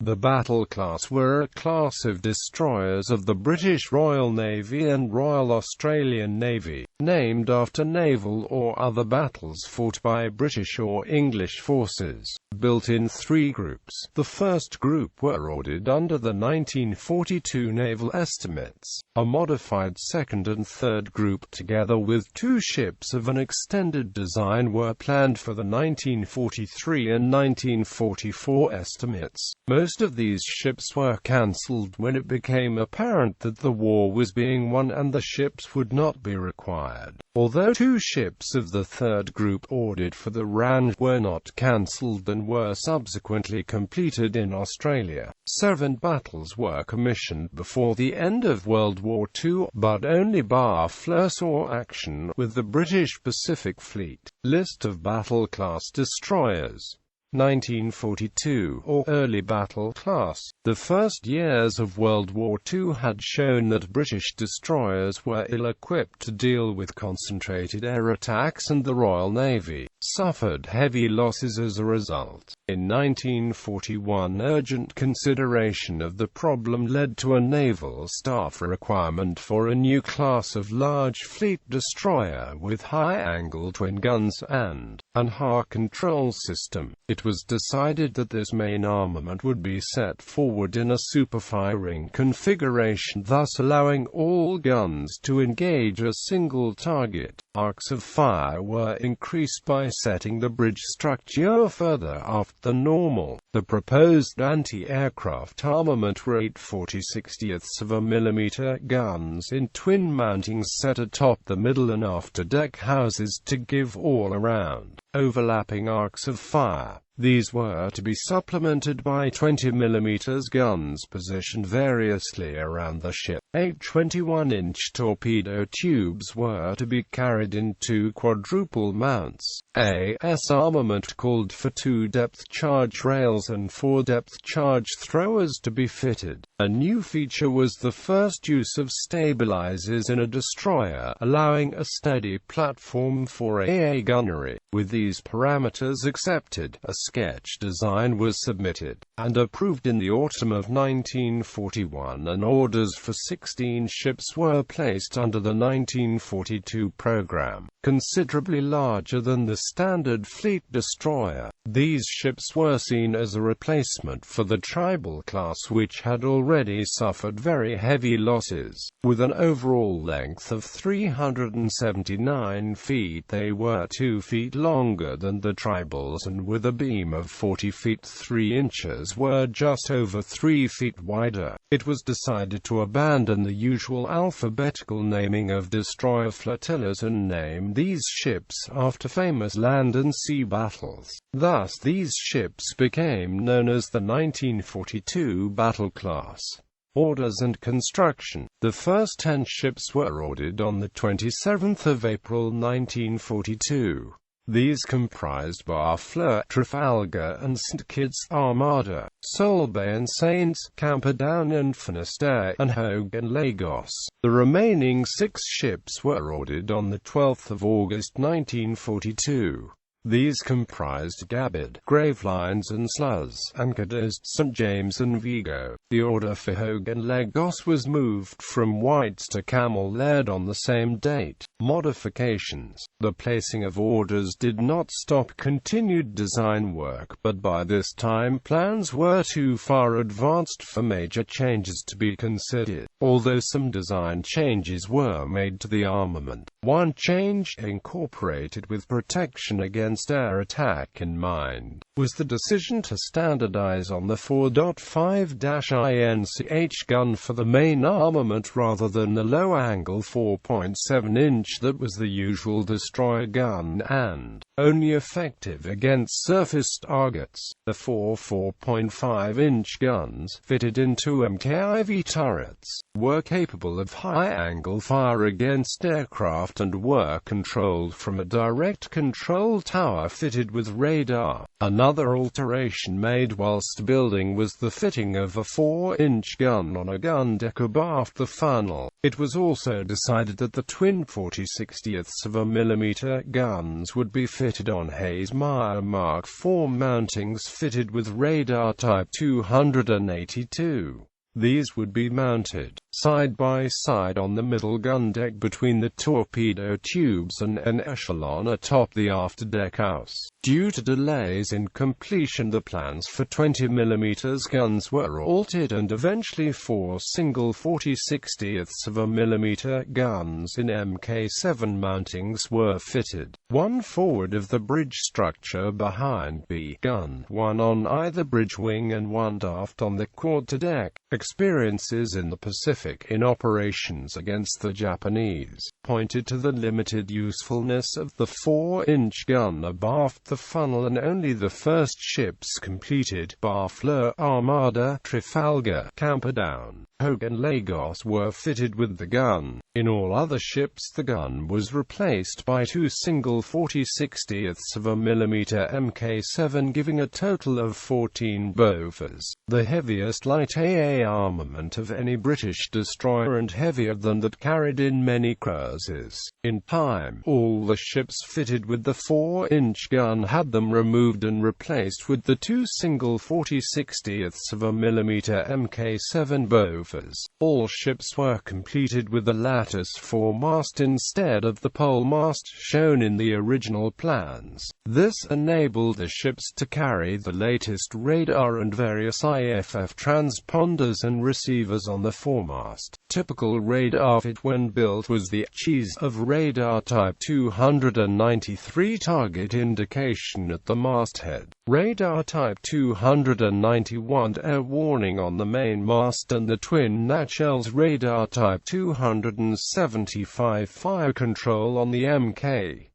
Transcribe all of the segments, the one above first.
The battle class were a class of destroyers of the British Royal Navy and Royal Australian Navy, named after naval or other battles fought by British or English forces. Built in three groups. The first group were ordered under the 1942 naval estimates. A modified second and third group, together with two ships of an extended design, were planned for the 1943 and 1944 estimates. Most of these ships were cancelled when it became apparent that the war was being won and the ships would not be required. Although two ships of the third group ordered for the RAN were not cancelled and were subsequently completed in Australia, 7 battles were commissioned before the end of World War II, but only Barfleur saw action with the British Pacific Fleet. List of battle class destroyers. 1942, or early battle class. The first years of World War II had shown that British destroyers were ill-equipped to deal with concentrated air attacks, and the Royal Navy suffered heavy losses as a result. In 1941, urgent consideration of the problem led to a naval staff requirement for a new class of large fleet destroyer with high-angle twin guns and an ANHA control system. It was decided that this main armament would be set forward in a superfiring configuration, thus allowing all guns to engage a single target. Arcs of fire were increased by setting the bridge structure further aft than normal. The proposed anti-aircraft armament were 8 40/60ths of a millimeter guns in twin mountings set atop the middle and after-deck houses to give all-around, overlapping arcs of fire. These were to be supplemented by 20mm guns positioned variously around the ship. 8 21-inch torpedo tubes were to be carried in 2 quadruple mounts. AS armament called for 2 depth charge rails and 4 depth charge throwers to be fitted. A new feature was the first use of stabilizers in a destroyer, allowing a steady platform for AA gunnery. With these parameters accepted, a sketch design was submitted and approved in the autumn of 1941, and orders for 16 ships were placed under the 1942 program, considerably larger than the standard fleet destroyer. These ships were seen as a replacement for the Tribal class, which had already suffered very heavy losses. With an overall length of 379 feet, they were 2 feet longer than the Tribals, and with a beam of 40 feet 3 inches were just over 3 feet wider. It was decided to abandon the usual alphabetical naming of destroyer flotillas and name these ships after famous land and sea battles. Thus, these ships became known as the 1942 battle class. Orders and construction. The first 10 ships were ordered on the 27th of April 1942. These comprised Barfleur, Trafalgar and St Kitts Armada, Solebay and Saints, Camperdown and Finisterre, and Hogue and Lagos. The remaining 6 ships were ordered on the 12th of August 1942. These comprised Gabbard, Gravelines and Sluys, anchored at St James and Vigo. The order for Hogue and Lagos was moved from Whites to Camel-Laird on the same date. Modifications. The placing of orders did not stop continued design work, but by this time plans were too far advanced for major changes to be considered. Although some design changes were made to the armament, one change, incorporated with protection against air attack in mind, was the decision to standardize on the 4.5-INCH gun for the main armament rather than the low-angle 4.7-inch that was the usual destroyer gun and only effective against surface targets. The 4.5-inch guns, fitted into MKIV turrets, were capable of high-angle fire against aircraft and were controlled from a direct control tower tower fitted with radar. Another alteration made whilst building was the fitting of a 4-inch gun on a gun deck abaft the funnel. It was also decided that the twin 40/60mm guns would be fitted on Hayes-Meyer Mark IV mountings fitted with radar Type 282. These would be mounted side by side on the middle gun deck between the torpedo tubes and an echelon atop the afterdeck house. Due to delays in completion, the plans for 20mm guns were altered, and eventually 4 single 40/60mm guns in Mk7 mountings were fitted, one forward of the bridge structure behind B gun, one on either bridge wing and one aft on the quarterdeck. Experiences in the Pacific in operations against the Japanese pointed to the limited usefulness of the 4-inch gun abaft the funnel, and only the first ships completed, Barfleur, Armada, Trafalgar, Camperdown, Hogue and Lagos, were fitted with the gun. In all other ships the gun was replaced by 2 single 40/60mm Mk7, giving a total of 14 Bofors, the heaviest light AA armament of any British destroyer and heavier than that carried in many cruises. In time, all the ships fitted with the 4-inch gun had them removed and replaced with the 2 single 40/60mm Mk7 Bofors. All ships were completed with the lattice foremast instead of the polemast shown in the original plans. This enabled the ships to carry the latest radar and various IFF transponders and receivers on the foremast. Typical radar fit when built was the cheese of radar Type 293 target indication at the masthead, radar Type 291 air warning on the main mast, and the twin nacelles radar Type 275 fire control on the Mk.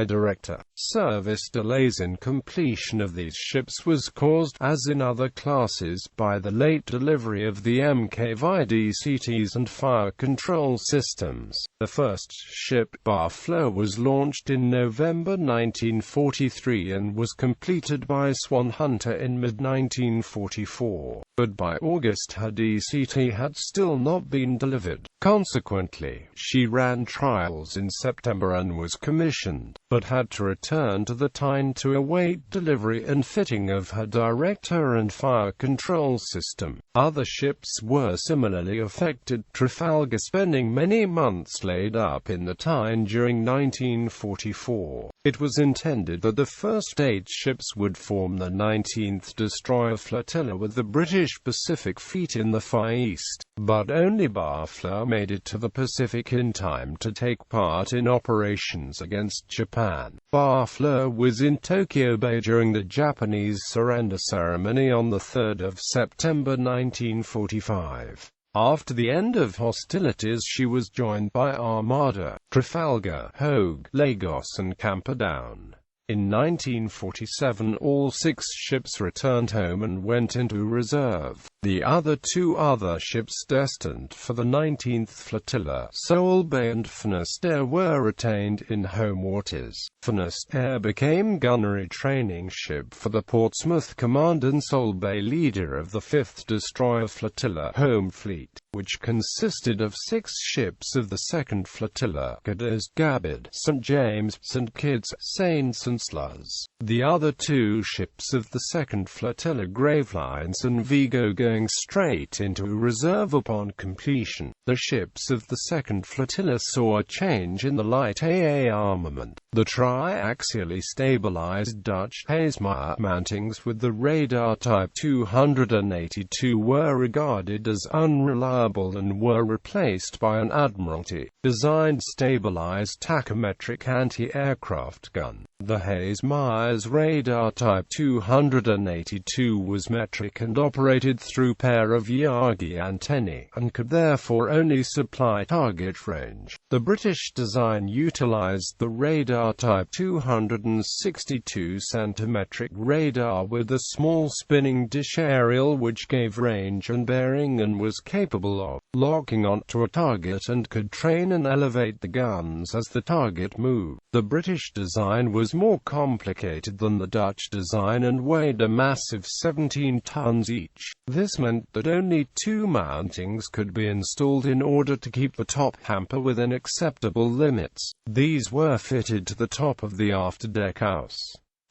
Director. Service delays in completion of these ships was caused, as in other classes, by the late delivery of the Mk DCTs and fire control systems. The first ship, Barfleur, was launched in November 1943 and was completed by Swan Hunter in mid-1944, but by August her DCT had still not been delivered. Consequently, she ran trials in September and was commissioned, but had to return to the Tyne to await delivery and fitting of her director and fire control system. Other ships were similarly affected, Trafalgar spending many months laid up in the Tyne during 1944. It was intended that the first 8 ships would form the 19th Destroyer Flotilla with the British Pacific Fleet in the Far East, but only Barfleur made it to the Pacific in time to take part in operations against Japan. Barfleur was in Tokyo Bay during the Japanese surrender ceremony on the 3rd of September 1945. After the end of hostilities she was joined by Armada, Trafalgar, Hogue, Lagos and Camperdown. In 1947 all 6 ships returned home and went into reserve. The other 2 other ships destined for the 19th Flotilla, Solebay and Finistère, were retained in home waters. Finistère became gunnery training ship for the Portsmouth Command and Solebay leader of the 5th Destroyer Flotilla home fleet, which consisted of 6 ships of the 2nd Flotilla, Cadiz, Gabid, St. James, St. Kitts, Saints and Sluys. The other 2 ships of the 2nd Flotilla, Gravelines and Vigo, going straight into reserve upon completion. The ships of the 2nd Flotilla saw a change in the light AA armament. The triaxially stabilized Dutch Hayes-Meyer mountings with the radar Type 282 were regarded as unreliable and were replaced by an Admiralty-designed stabilized tachometric anti-aircraft gun. The Hayes-Meyer's radar Type 282 was metric and operated through pair of Yagi antennae, and could therefore only supply target range. The British design utilized the radar Type 262 centimetric radar with a small spinning dish aerial which gave range and bearing and was capable capable of locking onto a target and could train and elevate the guns as the target moved. The British design was more complicated than the Dutch design and weighed a massive 17 tons each. This meant that only 2 mountings could be installed in order to keep the top hamper within acceptable limits. These were fitted to the top of the afterdeck house.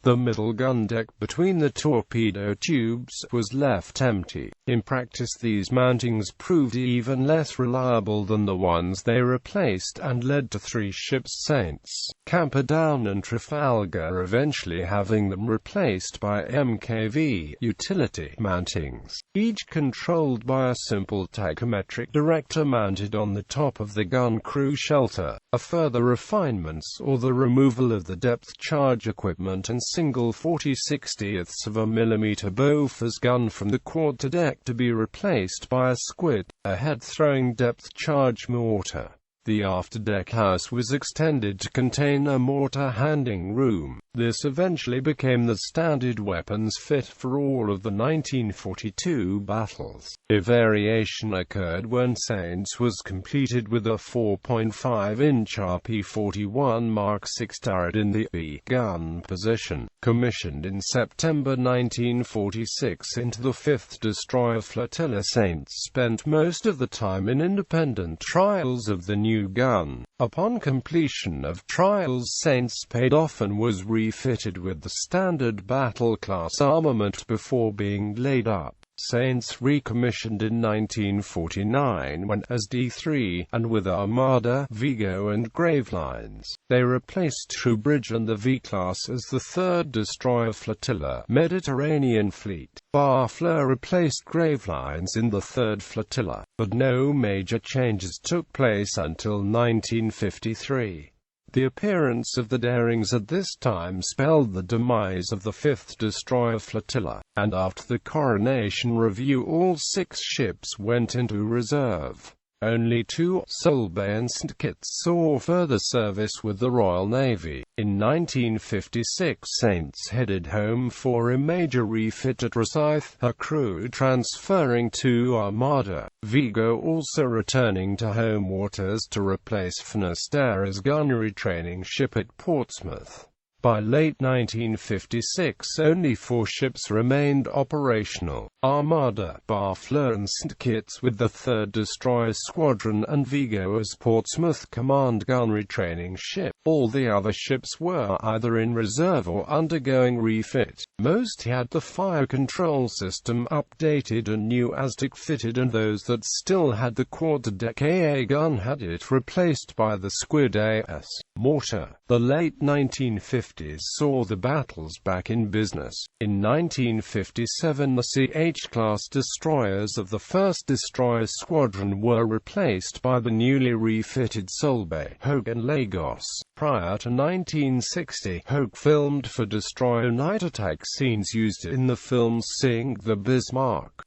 The middle gun deck between the torpedo tubes was left empty. In practice, these mountings proved even less reliable than the ones they replaced and led to 3 ships, Saints, Camperdown and Trafalgar, eventually having them replaced by MKV utility mountings, each controlled by a simple tachometric director mounted on the top of the gun crew shelter. A further refinement saw the removal of the depth charge equipment and single 40/60ths of a millimeter Bofors gun from the quarterdeck to be replaced by a squid, a head-throwing depth charge mortar. The afterdeck house was extended to contain a mortar handling room. This eventually became the standard weapons fit for all of the 1942 battles. A variation occurred when Saints was completed with a 4.5-inch RP-41 Mark VI turret in the B gun position. Commissioned in September 1946 into the 5th Destroyer Flotilla, Saints spent most of the time in independent trials of the new gun. Upon completion of trials, Saints paid off and was refitted with the standard battle class armament before being laid up. Saints recommissioned in 1949 when as D3, and with Armada, Vigo and Gravelines. They replaced Troubridge and the V-class as the 3rd Destroyer Flotilla Mediterranean Fleet. Barfleur replaced Gravelines in the 3rd Flotilla, but no major changes took place until 1953. The appearance of the Darings at this time spelled the demise of the 5th Destroyer Flotilla, and after the Coronation Review all 6 ships went into reserve. Only 2, Solbay and St. Kitts, saw further service with the Royal Navy. In 1956, Saints headed home for a major refit at Rosyth, her crew transferring to Armada. Vigo also returning to home waters to replace Finisterre as gunnery training ship at Portsmouth. By late 1956, only 4 ships remained operational: Armada, Barfleur and St. Kitts with the 3rd Destroyer Squadron, and Vigo as Portsmouth Command gunnery training ship. All the other ships were either in reserve or undergoing refit. Most had the fire control system updated and new Aztec fitted, and those that still had the quarterdeck AA gun had it replaced by the Squid AS mortar. The late 1950s saw the battles back in business. In 1957, the CH-class destroyers of the 1st Destroyer Squadron were replaced by the newly refitted Solbay, Hogue and Lagos. Prior to 1960, Hogue filmed for destroyer night attack scenes used in the film Sing the Bismarck.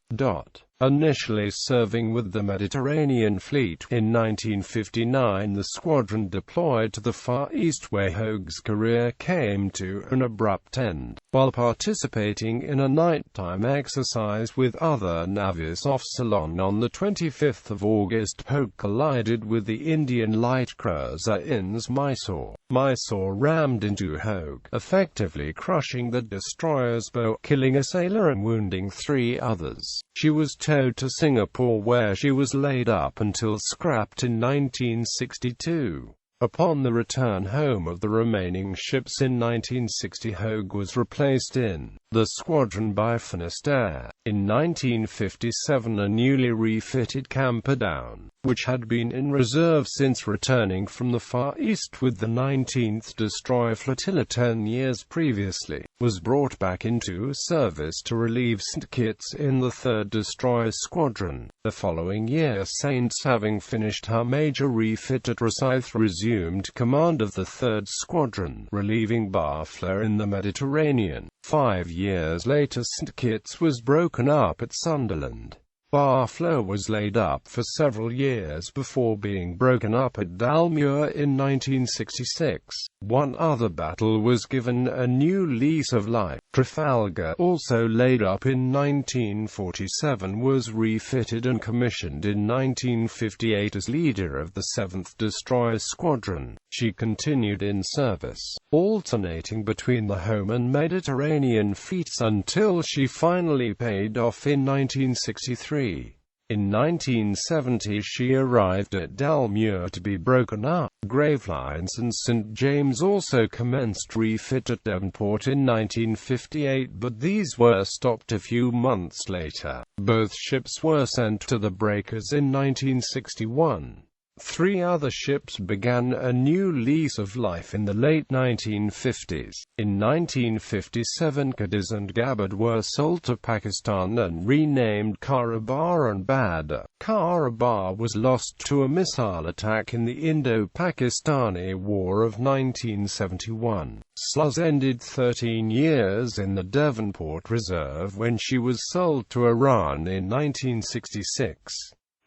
Initially serving with the Mediterranean Fleet, in 1959 the squadron deployed to the Far East, where Hogue's career came to an abrupt end. While participating in a nighttime exercise with other navies off Ceylon on the 25th of August, Hogue collided with the Indian light cruiser INS Mysore. Mysore rammed into Hogue, effectively crushing the destroyer's bow, killing a sailor and wounding 3 others. She was towed to Singapore, where she was laid up until scrapped in 1962. Upon the return home of the remaining ships in 1960, Hogue was replaced in the squadron by Finisterre. In 1957, a newly refitted Camperdown, which had been in reserve since returning from the Far East with the 19th Destroyer Flotilla 10 years previously, was brought back into service to relieve St. Kitts in the 3rd Destroyer Squadron. The following year, Saints, having finished her major refit at Rosyth, resumed command of the 3rd Squadron, relieving Barfleur in the Mediterranean. 5 years later, St. Kitts was broken up at Sunderland. Barfleur was laid up for several years before being broken up at Dalmuir in 1966. One other battle was given a new lease of life. Trafalgar, also laid up in 1947, was refitted and commissioned in 1958 as leader of the 7th Destroyer Squadron. She continued in service, alternating between the home and Mediterranean fleets until she finally paid off in 1963. In 1970 she arrived at Dalmuir to be broken up. Gravelines and St. James also commenced refit at Devonport in 1958, but these were stopped a few months later. Both ships were sent to the breakers in 1961. 3 other ships began a new lease of life in the late 1950s. In 1957, Cadiz and Gabbard were sold to Pakistan and renamed Karabar and Badr. Karabar was lost to a missile attack in the Indo-Pakistani War of 1971. Sluss ended 13 years in the Devonport Reserve when she was sold to Iran in 1966.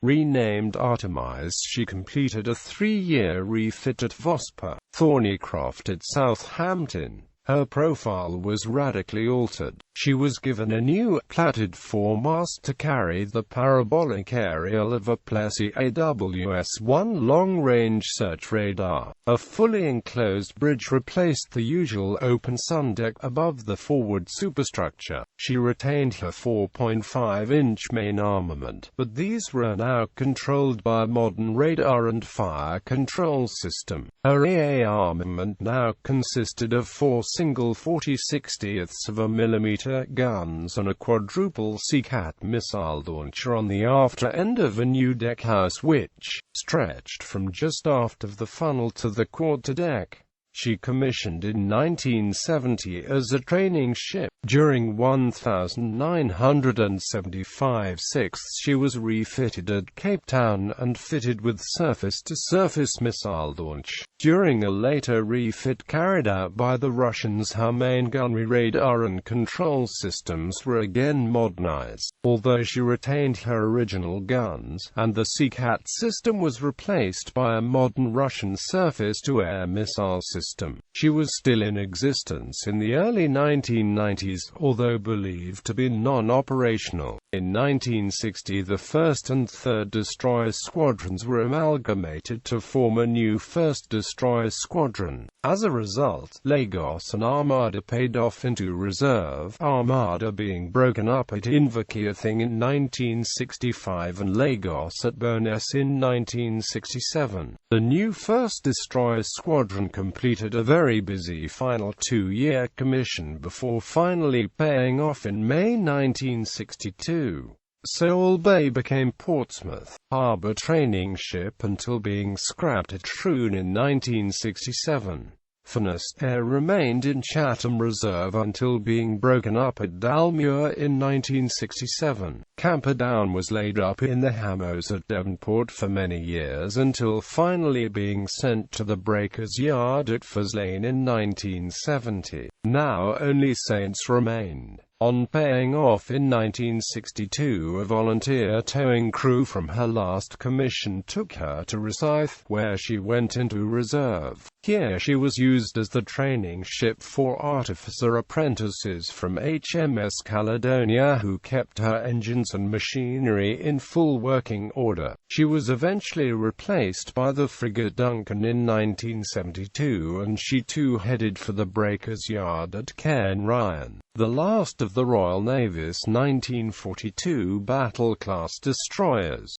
Renamed Artemis, she completed a 3-year refit at Vosper, Thornycroft at Southampton. Her profile was radically altered. She was given a new, platted foremast to carry the parabolic aerial of a Plessey AWS-1 long-range search radar. A fully enclosed bridge replaced the usual open sun deck above the forward superstructure. She retained her 4.5-inch main armament, but these were now controlled by a modern radar and fire control system. Her AA armament now consisted of 4 single 40/60ths of a millimeter guns and a quadruple Seacat missile launcher on the after end of a new deckhouse which stretched from just aft of the funnel to the quarterdeck. She commissioned in 1970 as a training ship. During 1975-6 she was refitted at Cape Town and fitted with surface-to-surface missile launch. During a later refit carried out by the Russians, her main gunnery, radar and control systems were again modernized, although she retained her original guns, and the Seacat system was replaced by a modern Russian surface-to-air missile system. She was still in existence in the early 1990s, although believed to be non-operational. In 1960, the 1st and 3rd Destroyer Squadrons were amalgamated to form a new 1st Destroyer Squadron. As a result, Lagos and Armada paid off into reserve, Armada being broken up at Inverkeithing in 1965 and Lagos at Bowness in 1967. The new 1st Destroyer Squadron completed a very busy final 2-year commission before finally paying off in May 1962. Sewol Bay became Portsmouth Harbour training ship until being scrapped at Troon in 1967. forces.A remained in Chatham Reserve until being broken up at Dalmuir in 1967. Camperdown was laid up in the Hamos at Devonport for many years until finally being sent to the Breakers Yard at Faslane in 1970. Now only Saints remained. On paying off in 1962, a volunteer towing crew from her last commission took her to Rosyth, where she went into reserve. Here she was used as the training ship for artificer apprentices from HMS Caledonia who kept her engines and machinery in full working order. She was eventually replaced by the frigate Duncan in 1972, and she too headed for the Breakers Yard at Cairn Ryan. The last of the Royal Navy's 1942 battle-class destroyers.